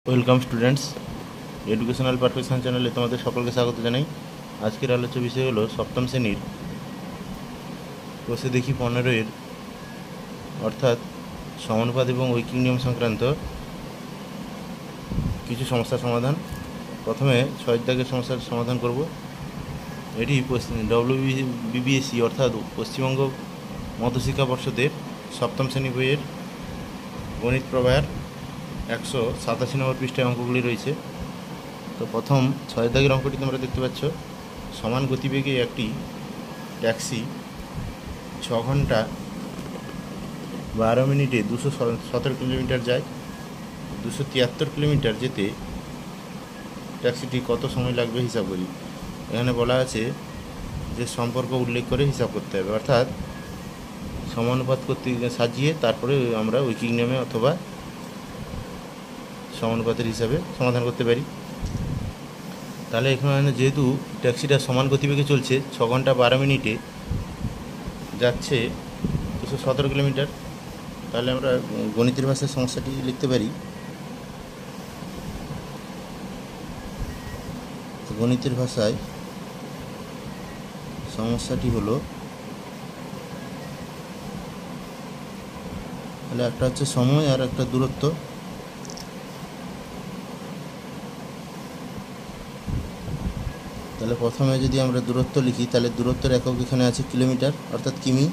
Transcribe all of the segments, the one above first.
Welcome students, educational perfection চ্যানেলে তোমাদের সকলকে স্বাগত জানাই। আজকের আলোচ্য বিষয় হলো সপ্তম শ্রেণীর কোষে দেখি 15-এর অর্থাৎ সমানুপাত এবং ঐকিক নিয়ম সংক্রান্ত কিছু সমস্যার সমাধান। প্রথমে 6 দাগের সমস্যার সমাধান করব। এটি WBBSE অর্থাৎ পশ্চিমবঙ্গ মধ্যশিক্ষা পর্ষদের সপ্তম শ্রেণী বইয়ের গণিত প্রবাহের 187 নম্বর পৃষ্ঠায় অঙ্কগুলি রয়েছে। তো প্রথম 6 দাগের অঙ্কটি তোমরা দেখতে পাচ্ছ। সমান গতিবেগে একটি ট্যাক্সি 6 ঘন্টা 12 মিনিটে 217 কিলোমিটার যায়। 273 কিলোমিটার যেতে ট্যাক্সিটি কত সময় লাগবে হিসাব করি। এখানে বলা আছে যে সম্পর্ক উল্লেখ করে হিসাব করতে হবে, অর্থাৎ সমানুপাত করতে সাজিয়ে তারপরে আমরা ঐকিক নিয়মে অথবা সমানুপাতের হিসাবে সমাধান করতে পারি। তাহলে এখানে যেহেতু ট্যাক্সিটা সমান গতিবেগে চলছে, 6 ঘন্টা 12 মিনিটে যাচ্ছে 217 কিলোমিটার, তাহলে আমরা গণিতের ভাষায় সমস্যাটি লিখতে পারি। গণিতের ভাষায় সমস্যাটি হলো, তাহলে একটা হচ্ছে সময় আর একটা দূরত্ব। তাহলে প্রথমে যদি আমরা দূরত্ব লিখি, তাহলে দূরত্বের একক এখানে আছে কিলোমিটার অর্থাৎ কিমি,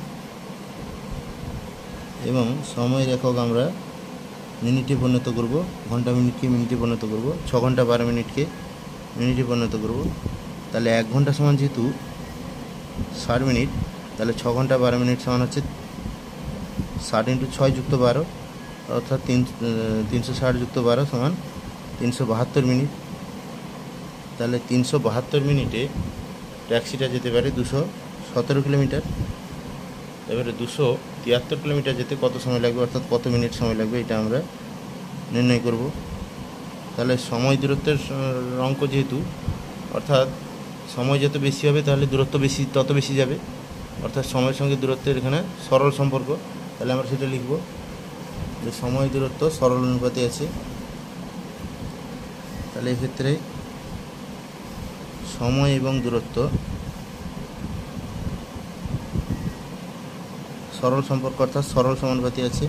এবং সময়ের একক আমরা মিনিটে পরিণত করব। ঘন্টা মিনিটকে মিনিটে পরিণত করব, 6 ঘন্টা 12 মিনিটকে মিনিটে পরিণত করব। তাহলে 1 ঘন্টা সমান যেহেতু 60 মিনিট, তাহলে 6 ঘন্টা 12 মিনিট সমান হচ্ছে 60 × 6 + 12, অর্থাৎ 360 + 12 সমান 372 মিনিট। তাহলে 372 মিনিটে ট্যাক্সিটা যেতে পারে 217 কিলোমিটার। এবারে 273 কিলোমিটার যেতে কত সময় লাগবে, অর্থাৎ কত মিনিট সময় লাগবে, এটা আমরা নির্ণয় করব। তাহলে সময় দূরত্বের অঙ্ক যেহেতু, অর্থাৎ সময় যত বেশি হবে তাহলে দূরত্ব তত বেশি যাবে, অর্থাৎ সময়ের সঙ্গে দূরত্বের এখানে সরল সম্পর্ক। তাহলে আমরা সেটা লিখব যে সময় দূরত্ব সরল অনুপাতে আছে। তাহলে এক্ষেত্রে সময় এবং দূরত্ব সরল সম্পর্ক, অর্থাৎ সরল সমানুপাতে আছে।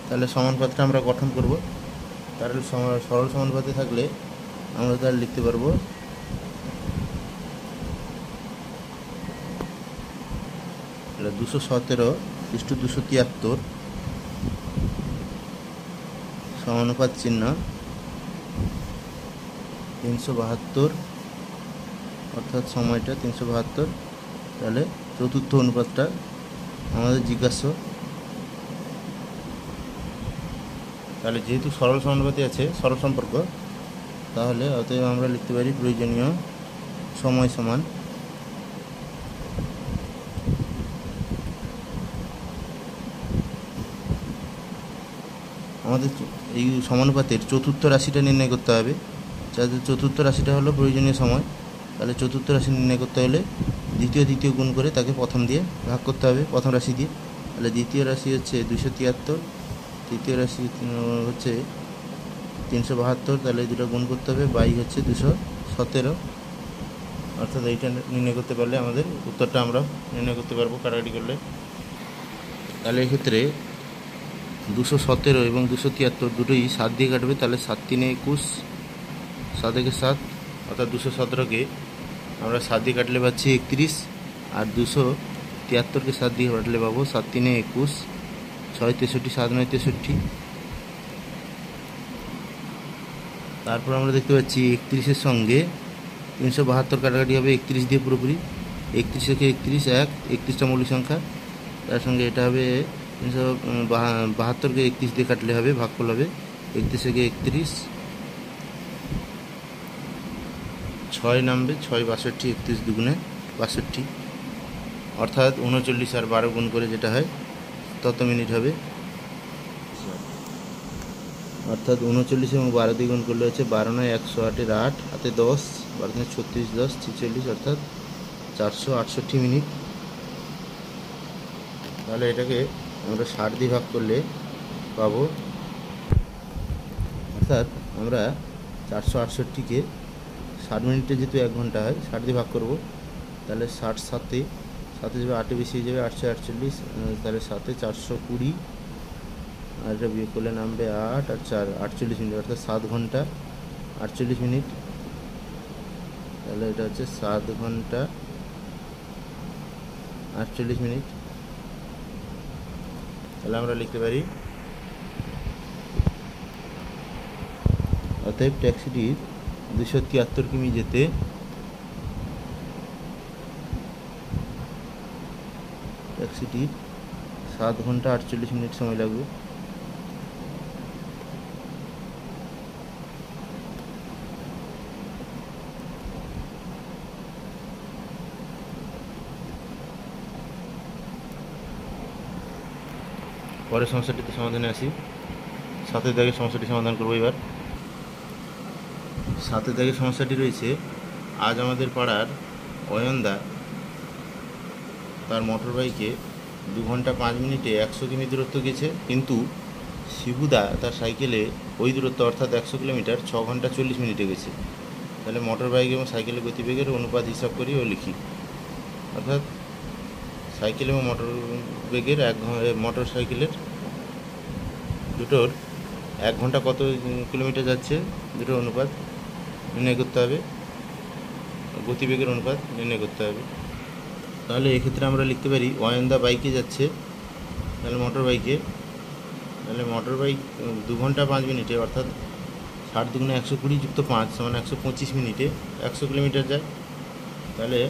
তাহলে সমানুপাতটা আমরা গঠন করব। তাহলে সরল সমানুপাতে থাকলে আমরা তাহলে লিখতে পারবো 217 * 273 সমানুপাত চিহ্ন 372, অর্থাৎ সময়টা 372। তাহলে চতুর্থ অনুপাতটা আমাদের জিজ্ঞাস্য। তাহলে যেহেতু সরল সমানুপাতে আছে, সরল সম্পর্ক, তাহলে অতএব আমরা লিখতে পারি প্রয়োজনীয় সময় সমান আমাদের এই সমানুপাতের চতুর্থ রাশিটা নির্ণয় করতে হবে। যাদের চতুর্থ রাশিটা হলো প্রয়োজনীয় সময়। তাহলে চতুর্থ রাশি নির্ণয় করতে হলে দ্বিতীয় গুণ করে তাকে প্রথম দিয়ে ভাগ করতে হবে, প্রথম রাশি দিয়ে। তাহলে দ্বিতীয় রাশি হচ্ছে 273, তৃতীয় রাশি হচ্ছে 372, তাহলে এই দুটো গুণ করতে হবে, বাই হচ্ছে 217। অর্থাৎ এইটা নির্ণয় করতে পারলে আমাদের উত্তরটা আমরা নির্ণয় করতে পারবো কাটাকাটি করলে। তাহলে এক্ষেত্রে 217 এবং 273 দুটোই 7 দিয়ে কাটবে। তাহলে 7 × 3 = 21, 7 × 7 অর্থাৎ 217কে আমরা 7 দিয়ে কাটলে পাচ্ছি 31, আর 273কে 7 দিয়ে কাটলে পাবো 7 × 3 = 21, 6 × 63, 7 × 9 = 63। তারপর আমরা দেখতে পাচ্ছি 31-এর সঙ্গে 372 কাটাকাটি হবে 31 দিয়ে পুরোপুরি। 31 থেকে 31 1, 31টা মৌলিক সংখ্যা, তার সঙ্গে এটা হবে 372কে 31 দিয়ে কাটলে হবে, ভাগফল হবে 31 থেকে 31, 6 নামবে, 6 × 62, 31 × 2 = 62, অর্থাৎ 39 আর 12 গুণ করে যেটা হয় তত মিনিট হবে। অর্থাৎ 39 এবং 12 দিয়ে গুণ করলে হচ্ছে 12 × 9 = 108, 8 হাতে 10, 12 × 36, 10 = 46, অর্থাৎ 468 মিনিট। তাহলে এটাকে আমরা 60 দিয়ে ভাগ করলে পাবো, অর্থাৎ আমরা 468কে 60 মিনিটে যেহেতু 1 ঘন্টা হয়, 60 দিয়ে ভাগ করবো, তাহলে 60 সাথে যাবে 8 বেশি হয়ে যাবে 848, তাহলে সাথে 420, আর এটা বিয়োগ করলে নামবে 8 আর 4 48 মিনিট, অর্থাৎ 7 ঘন্টা 48 মিনিট। তাহলে এটা হচ্ছে 7 ঘন্টা 48 মিনিট। তাহলে আমরা লিখতে পারি অতএব ট্যাক্সিটির 273 কিমি যেতে ট্যাক্সিটির 7 ঘন্টা 48 মিনিট সময় লাগবে। পরের সমস্যাটিতে সমাধানে আসি। 7 দাগের সমস্যাটি সমাধান করবো এবার। 7 দাগের সমস্যাটি রয়েছে, আজ আমাদের পাড়ার অয়নদা তার মোটর বাইকে 2 ঘন্টা 5 মিনিটে 100 কিমি দূরত্ব গেছে, কিন্তু শিবুদা তার সাইকেলে ওই দূরত্ব অর্থাৎ 100 কিলোমিটার 6 ঘন্টা 40 মিনিটে গেছে। তাহলে মোটর বাইক এবং সাইকেলের গতিবেগের অনুপাত হিসাব করি ও লিখি। অর্থাৎ সাইকেল এবং মোটর বেগের মোটর সাইকেলের দুটোর 1 ঘন্টা কত কিলোমিটার যাচ্ছে দুটোর অনুপাত নির্ণয় করতে হবে, গতিবেগের অনুপাত নির্ণয় করতে হবে। তাহলে এক্ষেত্রে আমরা লিখতে পারি অয়নদা বাইকে যাচ্ছে, তাহলে মোটর বাইক 2 ঘন্টা 5 মিনিটে, অর্থাৎ 60 দুগুণে 120 যুক্ত 5 সমান 125 মিনিটে 100 কিলোমিটার যায়। তাহলে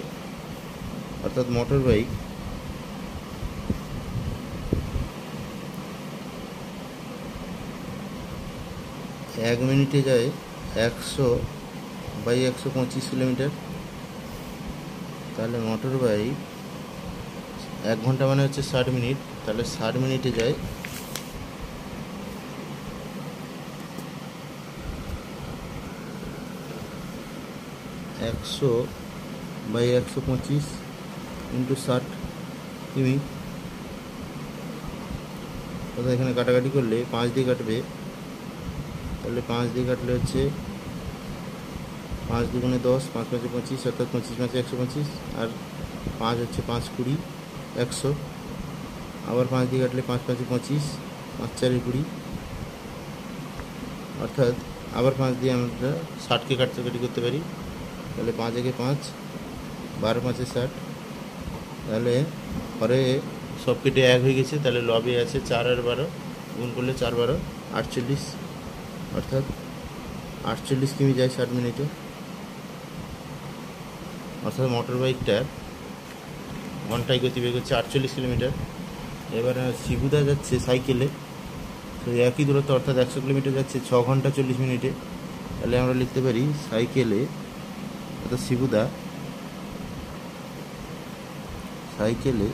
অর্থাৎ মোটর বাইক 1 মিনিটে যায় 100/125 কিলোমিটার। তাহলে মোটর বাইক 1 ঘন্টা মানে হচ্ছে 60 মিনিট, তাহলে 60 মিনিটে যায় 100/125 ইন্টু 60 কিমি। অর্থাৎ এখানে কাটাকাটি করলে 5 দিয়ে কাটবে, তাহলে 5 দিয়ে কাটলে হচ্ছে 5 দুগুণে 10, 5 5 25, অর্থাৎ 25 5 125, আর 5 হচ্ছে 5 20 100, আবার 5 দিয়ে কাটলে 5 5 25, 5 4 20, অর্থাৎ আবার 5 দিয়ে আমরা 60কে কাটাকাটি করতে পারি। তাহলে 5 একে 5, 12 5 60, তাহলে পরে সব কেটে 1 হয়ে গেছে। তাহলে লবে আছে 4 আর 12, গুণ করলে 4 12 48, অর্থাৎ 48 কিমি যায় 60 মিনিটে। অর্থাৎ মোটর বাইকটার ঘন্টায় গতিবেগ হচ্ছে 48 কিলোমিটার। এবার শিবুদা যাচ্ছে সাইকেলে, তো একই দূরত্ব অর্থাৎ 100 কিলোমিটার যাচ্ছে 6 ঘন্টা 40 মিনিটে। তাহলে আমরা লিখতে পারি সাইকেলে অর্থাৎ শিবুদা সাইকেলে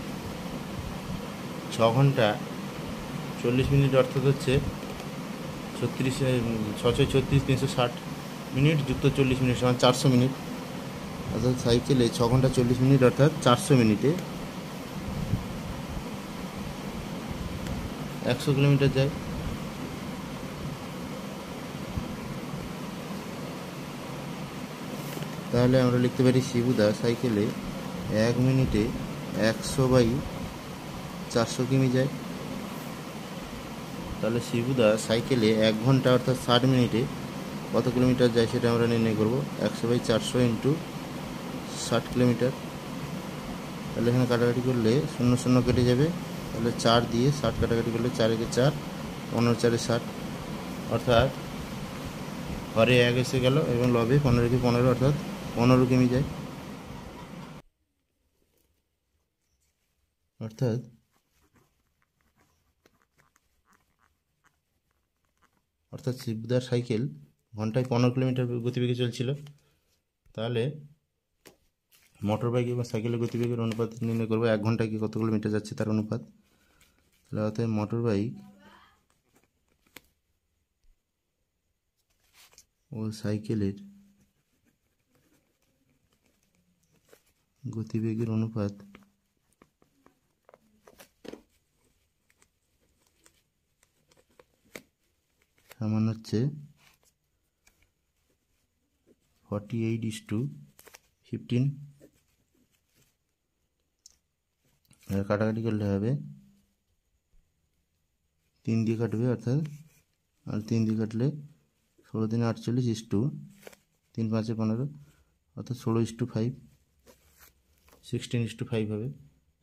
6 ঘন্টা 40 মিনিট, অর্থাৎ হচ্ছে 36 36 360 মিনিট যুক্ত 40 মিনিট সমান 400 মিনিট। অর্থাৎ সাইকেলে 6 ঘন্টা 40 মিনিট অর্থাৎ 400 মিনিটে 100 কিলোমিটার যায়। তাহলে আমরা লিখতে পারি শিবুদা সাইকেলে 1 মিনিটে 100/400 কিমি যায়। তাহলে শিবুদা সাইকেলে 1 ঘন্টা অর্থাৎ 60 মিনিটে কত কিলোমিটার যায় সেটা আমরা নির্ণয় করব। 100/400 ইন্টু 60 কিলোমিটার। তাহলে এখানে কাটাকাটি করলে 0 0 কেটে যাবে, তাহলে 4 দিয়ে 60 কাটাকাটি করলে 4 একে 4, 15 4 60, অর্থাৎ ঘরে 1 এসে গেল এবং লবে 15 কে 15, অর্থাৎ 15 কিমি যায়। অর্থাৎ শিবুদার সাইকেল ঘন্টায় 15 কিলোমিটার গতিবেগে চলছিল। তাহলে মোটর বাইক এবং সাইকেলের গতিবেগের অনুপাত নির্ণয় করবো, 1 ঘন্টায় কি কত কিলোমিটার যাচ্ছে তার অনুপাত। তাহলে অর্থাৎ মোটর বাইক ও সাইকেলের গতিবেগের অনুপাত সমান হচ্ছে 48:15। কাটাকাটি করলে হবে 3 দিয়ে কাটবে, অর্থাৎ আর 3 দিয়ে কাটলে 16 দিনে 48 3 5 15, অর্থাৎ 16:5, 16:5 হবে।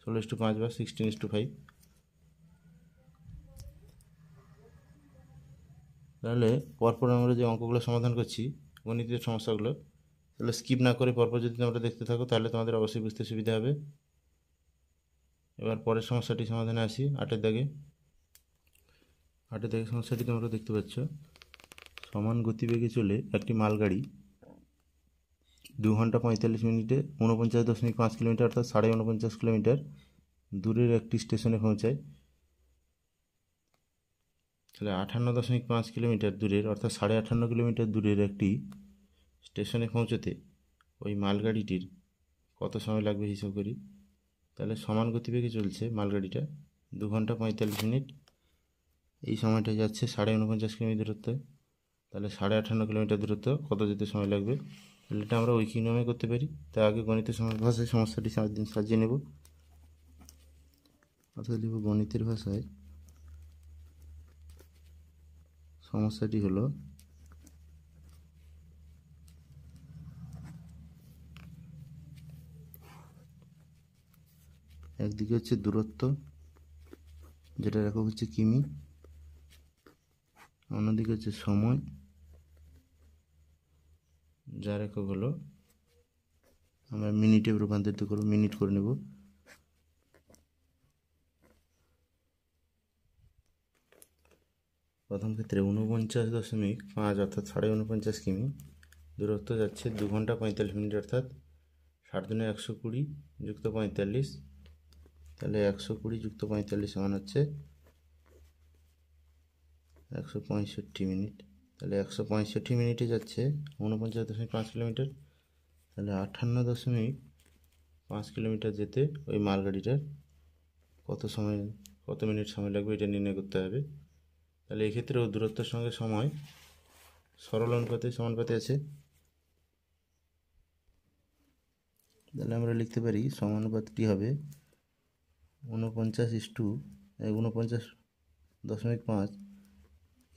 16:5 বা 16:5। তাহলে পরপর আমরা যে অঙ্কগুলো সমাধান করছি, গণিতের সমস্যাগুলো, তাহলে স্কিপ না করে পরপর যদি তোমরা দেখতে থাকো তাহলে তোমাদের অবশ্যই বুঝতে সুবিধা হবে। এবার পরের সমস্যাটি সমাধানে আসি। 8-এর দাগে সমস্যাটি তোমরা দেখতে পাচ্ছ। সমান গতিবেগে চলে একটি মালগাড়ি 2 ঘন্টা 45 মিনিটে 49.5 কিলোমিটার, অর্থাৎ 49.5 কিলোমিটার দূরের একটি স্টেশনে পৌঁছায়। তাহলে 58.5 কিলোমিটার দূরের, অর্থাৎ 58.5 কিলোমিটার দূরের একটি স্টেশনে পৌঁছতে ওই মালগাড়িটির কত সময় লাগবে হিসাব করি। তাহলে সমান গতিবেগে চলছে মালগাড়িটা 2 ঘন্টা 45 মিনিট, এই সময়টা যাচ্ছে 49.5 কিলোমিটার দূরত্ব। তাহলে 58.5 কিলোমিটার দূরত্ব কত যেতে সময় লাগবে, তাহলে এটা আমরা ঐকিক নিয়মে করতে পারি। তার আগে গণিতের ভাষায় সমস্যাটি সাজিয়ে নেব, অর্থাৎ লিখব গণিতের ভাষায় সমস্যাটি হলো একদিকে হচ্ছে দূরত্ব, যেটা একক হচ্ছে কিমি, অন্যদিকে হচ্ছে সময়, যার একক হলো, আমরা মিনিটে রূপান্তরিত করব, মিনিট করে নেব। প্রথম ক্ষেত্রে 49.5 অর্থাৎ 49.5 কিমি দূরত্ব যাচ্ছে 2 ঘন্টা 45 মিনিট, অর্থাৎ 60 120 যুক্ত 45। তাহলে 120 যুক্ত 45 সমান হচ্ছে 165 মিনিট। তাহলে 165 মিনিটে যাচ্ছে 49.5 কিলোমিটার। তাহলে 58.5 কিলোমিটার যেতে ওই মালগাড়িটার কত মিনিট সময় লাগবে, এটা নির্ণয় করতে হবে। তাহলে এক্ষেত্রে দূরত্বের সঙ্গে সময় সরল সমানুপাতে আছে। তাহলে আমরা লিখতে পারি সমানুপাতটি হবে 49.5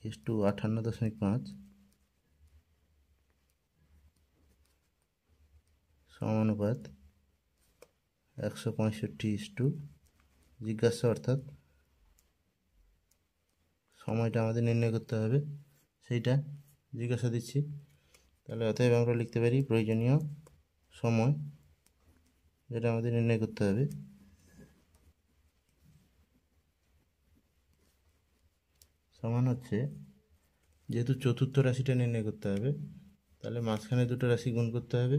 58.5 সমানুপাত 165 জিজ্ঞাসা, অর্থাৎ সময়টা আমাদের নির্ণয় করতে হবে, সেইটা জিজ্ঞাসা দিচ্ছি। তাহলে অতএব আমরা লিখতে পারি প্রয়োজনীয় সময়, যেটা আমাদের নির্ণয় করতে হবে, সমান হচ্ছে, যেহেতু চতুর্থ রাশিটা নির্ণয় করতে হবে তাহলে মাঝখানে দুটো রাশি গুণ করতে হবে,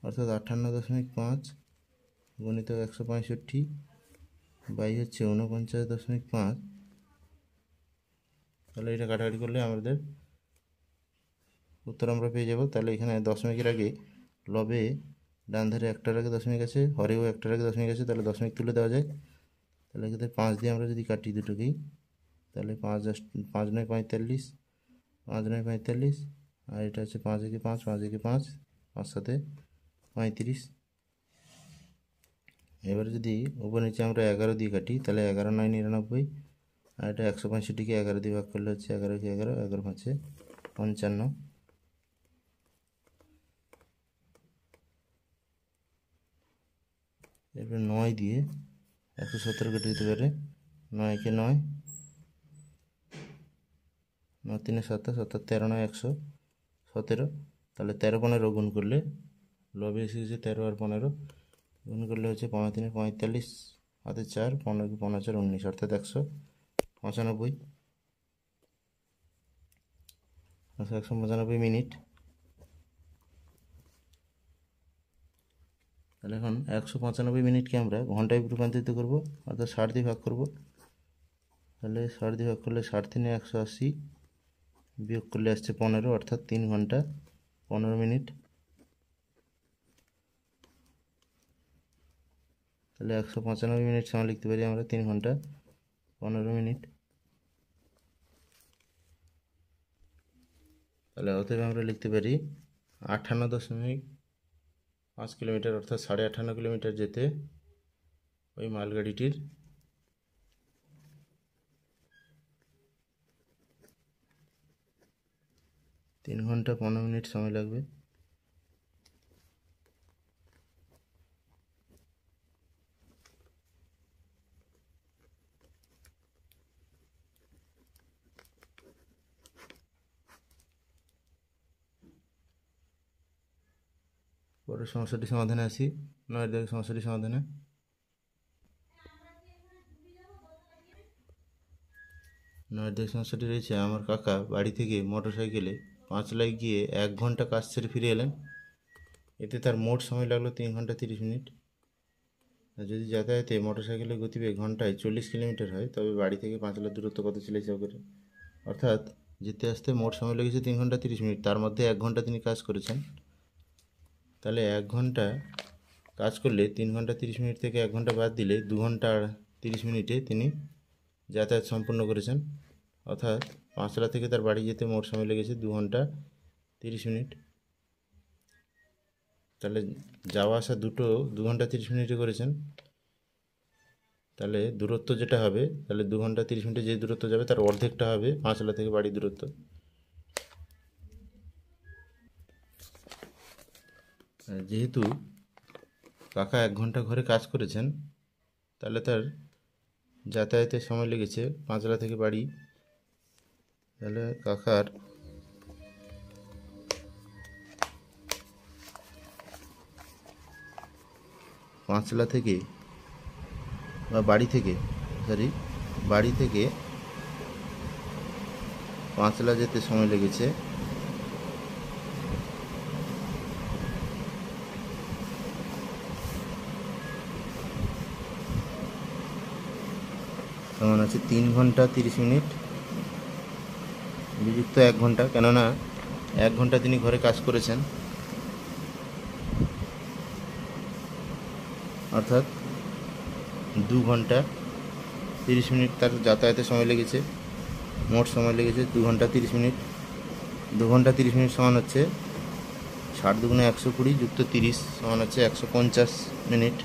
অর্থাৎ 58.5 গুণিত 165 বাই হচ্ছে 49.5। তাহলে এটা কাটাকাটি করলে আমাদের উত্তর আমরা পেয়ে যাব। তাহলে এখানে দশমিকের আগে লবে ডান ধারে একটার আগে দশমিক আছে, হরেও একটার আগে দশমিক আছে, তাহলে দশমিক তুলে দেওয়া যায়। তাহলে এক্ষেত্রে 5 দিয়ে আমরা যদি কাটি দুটোকেই, তাহলে 5 9 45, 5 9 45, আর এটা হচ্ছে 5 একে 5, 5 একে 5, 5 7 35। এবারে যদি উপর নিচে আমরা 11 দিয়ে কাটি, তাহলে 11 9 99, আর এটা 165কে 11 দিয়ে ভাগ করলে হচ্ছে 11 কে 11, 11 5 55। এরপরে 9 দিয়ে 117 কেটে দিতে পারে, 9 কে 9, 9 3 7, 7 13 9 117। তাহলে 13 15 গুণ করলে লবে এসে গেছে 13 আর 15 গুণ করলে হচ্ছে 5 3 45, হাতে 4, 15 কে 5 4 19, অর্থাৎ 195 মিনিট। তাহলে এখন 195 মিনিটকে আমরা ঘন্টায় রূপান্তরিত করব, অর্থাৎ 60 দিয়ে ভাগ করব। তাহলে 60 দিয়ে ভাগ করলে 60 3 180, বিয়োগ করলে আসছে 15, অর্থাৎ 3 ঘন্টা 15 মিনিট। তাহলে 195 মিনিট সময় লিখতে পারি আমরা 3 ঘন্টা 15 মিনিট। তাহলে অতএব আমরা লিখতে পারি 58.5 কিলোমিটার অর্থাৎ 58.5 কিলোমিটার যেতে ওই মালগাড়িটির 3 ঘন্টা 15 মিনিট সময় লাগবে। পরের সমস্যাটি সমাধানে আসি। 9 দাগের সমস্যাটি সমাধানে 9 দাগের সমস্যাটি রয়েছে, আমার কাকা বাড়ি থেকে মোটরসাইকেলে 5 গিয়ে 1 ঘন্টা কাজ সেরে ফিরে এলেন। এতে তার মোট সময় লাগলো 3 ঘন্টা 30 মিনিট। আর যদি যাতায়াতে মোটরসাইকেলের গতিবেগ ঘন্টায় 40 কিলোমিটার হয় তবে বাড়ি থেকে 5 দূরত্ব কত ছিল হিসাব করে। অর্থাৎ যেতে আসতে মোট সময় লেগেছে 3 ঘন্টা 30 মিনিট, তার মধ্যে 1 ঘন্টা তিনি কাজ করেছেন। তাহলে 1 ঘন্টা কাজ করলে 3 ঘন্টা 30 মিনিট থেকে 1 ঘন্টা বাদ দিলে 2 ঘন্টা 30 মিনিটে তিনি যাতায়াত সম্পূর্ণ করেছেন। অর্থাৎ পাঁচলা থেকে তার বাড়ি যেতে মোট সময় লেগেছে 2 ঘন্টা 30 মিনিট। তাহলে যাওয়া আসা দুটো 2 ঘন্টা 30 মিনিটে করেছেন। তাহলে দূরত্ব যেটা হবে, তাহলে 2 ঘন্টা 30 মিনিটে যে দূরত্ব যাবে তার অর্ধেকটা হবে পাঁচলা থেকে বাড়ির দূরত্ব। যেহেতু কাকা 1 ঘন্টা ঘরে কাজ করেছেন, তাহলে তার যাতায়াতের সময় লেগেছে পাঁচলা থেকে বাড়ি। তাহলে কাকার পাঁচলা থেকে বা বাড়ি থেকে পাঁচলা যেতে সময় লেগেছে সমান আছে 3 ঘন্টা 30 মিনিট বিযুক্ত 1 ঘন্টা, কেননা 1 ঘন্টা তিনি ঘরে কাজ করেছেন। অর্থাৎ 2 ঘন্টা 30 মিনিট তার যাতায়াতের সময় লেগেছে। মোট সময় লেগেছে 2 ঘন্টা 30 মিনিট। 2 ঘন্টা 30 মিনিট সমান হচ্ছে 60 দুগুণে 120 যুক্ত 30 সমান হচ্ছে 150 মিনিট।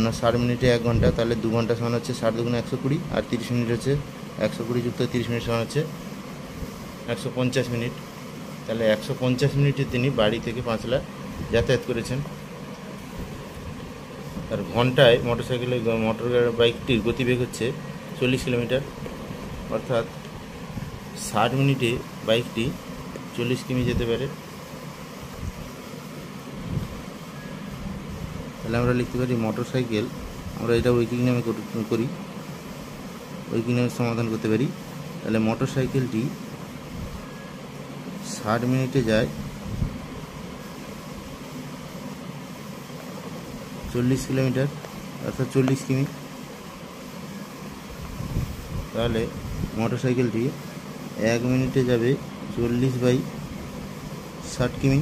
না 60 মিনিটে 1 ঘন্টা, তাহলে 2 ঘন্টা সমান হচ্ছে 60 দুগুণে 120 আর 30 মিনিট হচ্ছে 120 যুক্ত 30 মিনিট সমান হচ্ছে 150 মিনিট। তাহলে 150 মিনিটে তিনি বাড়ি থেকে পাঁচলা যাতায়াত করেছেন। আর ঘন্টায় মোটর বাইকটির গতিবেগ হচ্ছে 40 কিলোমিটার। অর্থাৎ 60 মিনিটে বাইকটি 40 কিমি যেতে পারে। তাহলে আমরা লিখতে পারি মোটর সাইকেল, আমরা এটা উইকিং নামে করি, উইকিং নামে সমাধান করতে পারি। তাহলে মোটর সাইকেলটি 60 মিনিটে যায় 40 কিলোমিটার অর্থাৎ 40 কিমি। তাহলে মোটর সাইকেলটি 1 মিনিটে যাবে 40/60 কিমি।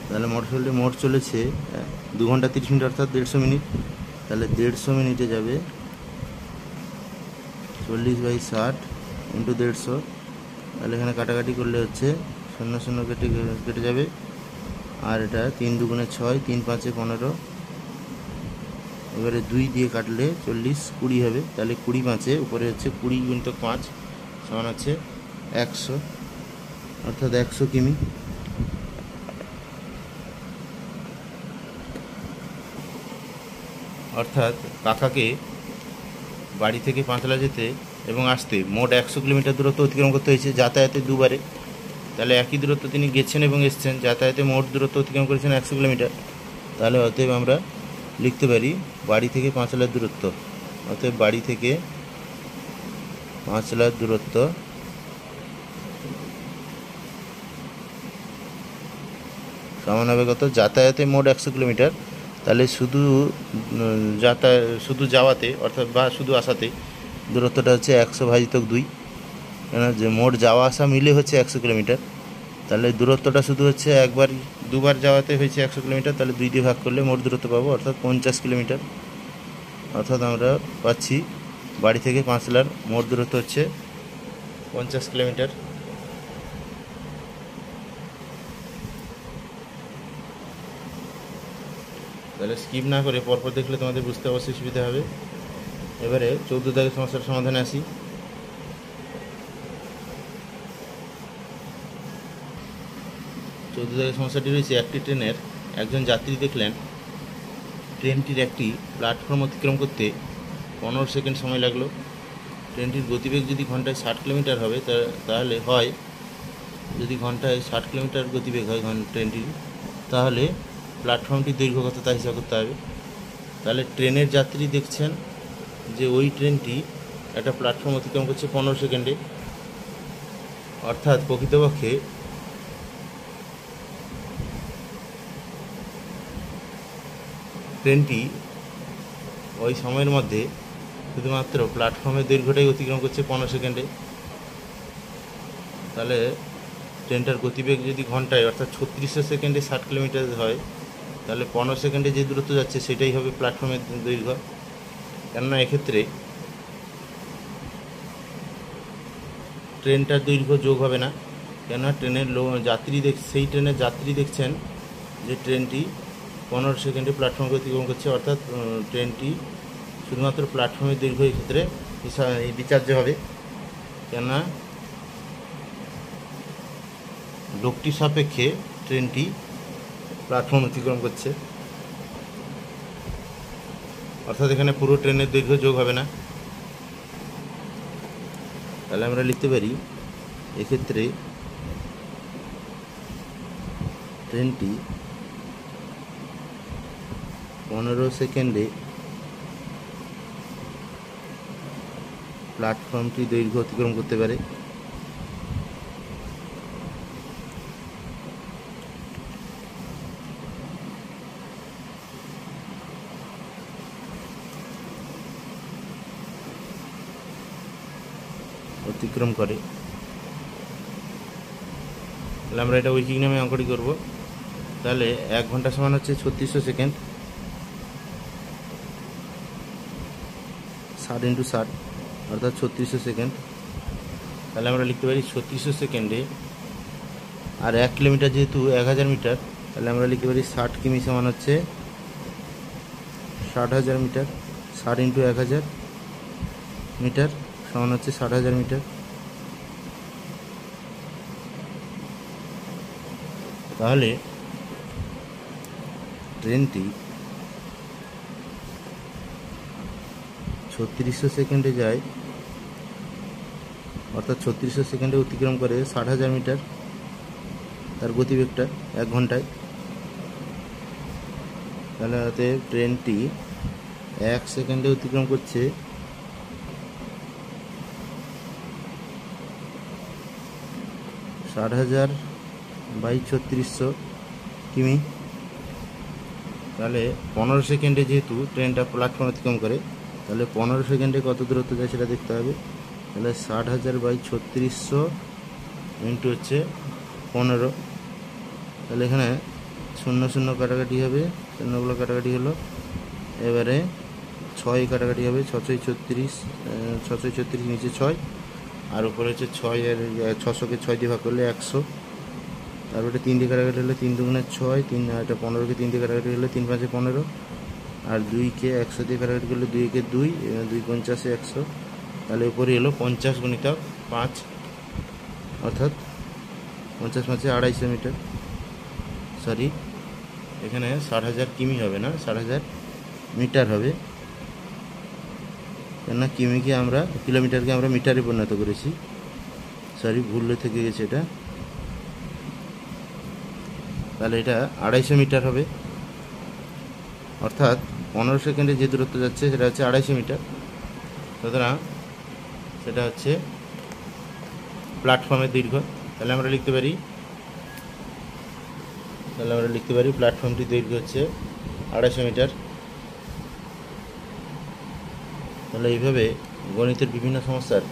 তাহলে মোটর সাইকেলটি মোট চলেছে 2 ঘন্টা 30 মিনিট অর্থাৎ 150 মিনিট। তাহলে 150 মিনিটে যাবে 40/60 ইন্টু 150। তাহলে এখানে কাটাকাটি করলে হচ্ছে 0 0 কেটে যাবে। আর এটা 3 দুগুণে 6 3 5 15। এবারে 2 দিয়ে কাটলে 40 20 হবে। তাহলে 20 5 উপরে হচ্ছে 20 × 5 সমান হচ্ছে 100 অর্থাৎ 100 কিমি। অর্থাৎ কাকাকে বাড়ি থেকে পাঁচলা যেতে এবং আসতে মোট 100 কিলোমিটার দূরত্ব অতিক্রম করতে হয়েছে যাতায়াতে দুবারে। তাহলে একই দূরত্ব তিনি গেছেন এবং এসছেন, যাতায়াতে মোট দূরত্ব অতিক্রম করেছেন 100 কিলোমিটার। তাহলে অতএব আমরা লিখতে পারি বাড়ি থেকে পাঁচলার দূরত্ব। অতএব বাড়ি থেকে পাঁচলার দূরত্ব সমান হবে কত? যাতায়াতে মোট 100 কিলোমিটার। তাহলে শুধু যাওয়াতে অর্থাৎ বা শুধু আসাতে দূরত্বটা হচ্ছে 100/2, কেন যে মোট যাওয়া আসা মিলে হচ্ছে 100 কিলোমিটার। তাহলে দূরত্বটা শুধু হচ্ছে একবার দুবার যাওয়াতে হয়েছে 100 কিলোমিটার, তাহলে 2 দিয়ে ভাগ করলে মোট দূরত্ব পাবো, অর্থাৎ 50 কিলোমিটার। অর্থাৎ আমরা পাচ্ছি বাড়ি থেকে পাঁচলার মোট দূরত্ব হচ্ছে 50 কিলোমিটার। তাহলে স্কিপ না করে পরপর দেখলে তোমাদের বুঝতে অবশ্যই সুবিধা হবে। এবারে 14 দাগের সমস্যার সমাধানে আসি। 14 দাগের সমস্যাটি রয়েছে, একটি ট্রেনের একজন যাত্রী দেখলেন ট্রেনটির একটি প্ল্যাটফর্ম অতিক্রম করতে 15 সেকেন্ড সময় লাগলো। ট্রেনটির গতিবেগ যদি ঘন্টায় 60 কিলোমিটার হবে, তাহলে হয় যদি ঘন্টায় 60 কিলোমিটার গতিবেগ হয় ট্রেনটির, তাহলে প্ল্যাটফর্মটির দৈর্ঘ্য কত তা হিসাব করতে হবে। তাহলে ট্রেনের যাত্রী দেখছেন যে ওই ট্রেনটি একটা প্ল্যাটফর্ম অতিক্রম করছে 15 সেকেন্ডে, অর্থাৎ প্রকৃতপক্ষে ট্রেনটি ওই সময়ের মধ্যে শুধুমাত্র প্ল্যাটফর্মের দৈর্ঘ্যটাই অতিক্রম করছে 15 সেকেন্ডে। তাহলে ট্রেনটার গতিবেগ যদি ঘন্টায় অর্থাৎ 3600 সেকেন্ডে 60 কিলোমিটার হয়, তাহলে 15 সেকেন্ডে যে দূরত্ব যাচ্ছে সেটাই হবে প্ল্যাটফর্মের দৈর্ঘ্য। কেননা এক্ষেত্রে ট্রেনটার দৈর্ঘ্য যোগ হবে না, কেননা ট্রেনের সেই ট্রেনের যাত্রী দেখছেন যে ট্রেনটি 15 সেকেন্ডে প্ল্যাটফর্মকে অতিক্রম করছে, অর্থাৎ ট্রেনটি শুধুমাত্র প্ল্যাটফর্মের দৈর্ঘ্য ক্ষেত্রে বিচার্য হবে। কেননা লোকটির সাপেক্ষে ট্রেনটি প্ল্যাটফর্ম অতিক্রম করছে, অর্থাৎ এখানে পুরো ট্রেনের দৈর্ঘ্য যোগ হবে না। তাহলে আমরা লিখতে পারি এক্ষেত্রে ট্রেনটি 15 সেকেন্ডে প্ল্যাটফর্মটি দৈর্ঘ্য অতিক্রম করতে পারে। অতিক্রম করে। তাহলে আমরা এটা উইকিং নামে অঙ্কটি করব। তাহলে 1 ঘন্টা সমান হচ্ছে 3600 সেকেন্ড, 60 × 60 অর্থাৎ 3600 সেকেন্ড। তাহলে আমরা লিখতে পারি 3600 সেকেন্ডে, আর 1 কিলোমিটার যেহেতু 1000 মিটার, তাহলে আমরা লিখতে পারি 60 কিমি সমান হচ্ছে 60,000 মিটার। 60 × 1000 মিটার সমান হচ্ছে 60,000 মিটার। তাহলে ট্রেনটি 3600 সেকেন্ডে যায়, অর্থাৎ 3600 সেকেন্ডে অতিক্রম করে 60,000 মিটার তার গতিবেগটা 1 ঘন্টায়। তাহলে ট্রেনটি 1 সেকেন্ডে অতিক্রম করছে 60,000 / 3600 কিমি। তাহলে 15 সেকেন্ডে যেহেতু ট্রেনটা প্ল্যাটফর্ম অতিক্রম করে, তাহলে 15 সেকেন্ডে কত দূরত্ব যায় সেটা দেখতে হবে। তাহলে 60,000 / 3600 ইন্টু হচ্ছে 15। তাহলে এখানে 0 0 কাটাকাটি হবে, শূন্যগুলো কাটাকাটি হলো। এবারে 6 কাটাকাটি হবে, 6 6 36, 6 6 36 নিচে 6, আর উপরে হচ্ছে 6 এর 600কে 6 দিয়ে ভাগ করলে 100। তারপরে 3 দিয়ে কাটাকাটি হলে 3 2 × 6, 3 এটা 15কে 3 দিয়ে কাটাকাটি হলে 3 5 15, আর 2কে 100 দিয়ে কাটাকাটি করলে 2 × 2, 2 50 100। তাহলে উপরে এলো 50 × 5, অর্থাৎ 50 5 250 মিটার। সরি, এখানে 60,000 কিমি হবে না, 60,000 মিটার হবে, কেননা কিলোমিটারকে আমরা মিটারে পরিণত করেছি। সরি, ভুল থেকে গেছে এটা। তাহলে এটা 250 মিটার হবে, অর্থাৎ 15 সেকেন্ডে যে দূরত্ব যাচ্ছে সেটা হচ্ছে 250 মিটার। সুতরাং সেটা হচ্ছে প্ল্যাটফর্মের দৈর্ঘ্য। তাহলে আমরা লিখতে পারি প্ল্যাটফর্মটির দৈর্ঘ্য হচ্ছে 250 মিটার। তাহলে এইভাবে গণিতের বিভিন্ন সমস্যার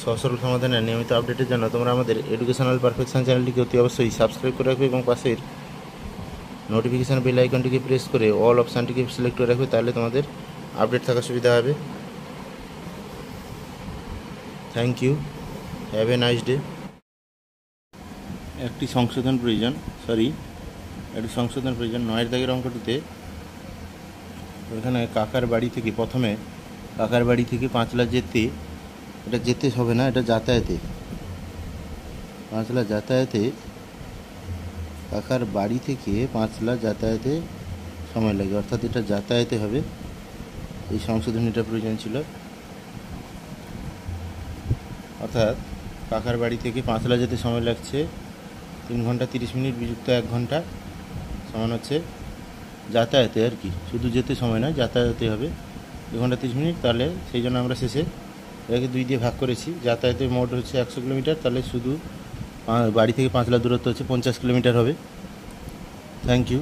সহজ সরল সমাধানের নিয়মিত আপডেটের জন্য তোমরা আমাদের এডুকেশনাল পারফেকশন চ্যানেলটিকে অতি অবশ্যই সাবস্ক্রাইব করে রাখবে এবং পাশের নোটিফিকেশান বেল আইকনটিকে প্রেস করে অল অপশানটিকে সিলেক্ট করে রাখবে, তাহলে তোমাদের আপডেট থাকার সুবিধা হবে। Thank you, have a nice day. একটি সংশোধন প্রয়োজন 9 দাগের অঙ্কটিতে এখানে কাকার বাড়ি থেকে প্রথমে কাকার বাড়ি থেকে পাঁচলা যেতে, এটা যেতে হবে না, এটা যাতায়াতে, পাঁচলা যাতায়াতে, কাকার বাড়ি থেকে পাঁচলা যাতায়াতে সময় লাগে, অর্থাৎ এটা যাতায়াতে হবে। এই সংশোধনীটা প্রয়োজন ছিল, অর্থাৎ কাকার বাড়ি থেকে পাঁচলা যেতে সময় লাগছে 3 ঘন্টা 30 মিনিট বিযুক্ত 1 ঘন্টা সমান হচ্ছে যাতায়াতে, আর কি শুধু যেতে সময় নয়, যাতায়াতে হবে 2 ঘন্টা 30 মিনিট। তাহলে সেই জন্য আমরা শেষে এটাকে 2 দিয়ে ভাগ করেছি। যাতায়াতের মোট হচ্ছে 100 কিলোমিটার, তাহলে শুধু বাড়ি থেকে পাঁচলা দূরত্ব হচ্ছে 50 কিলোমিটার হবে। Thank you.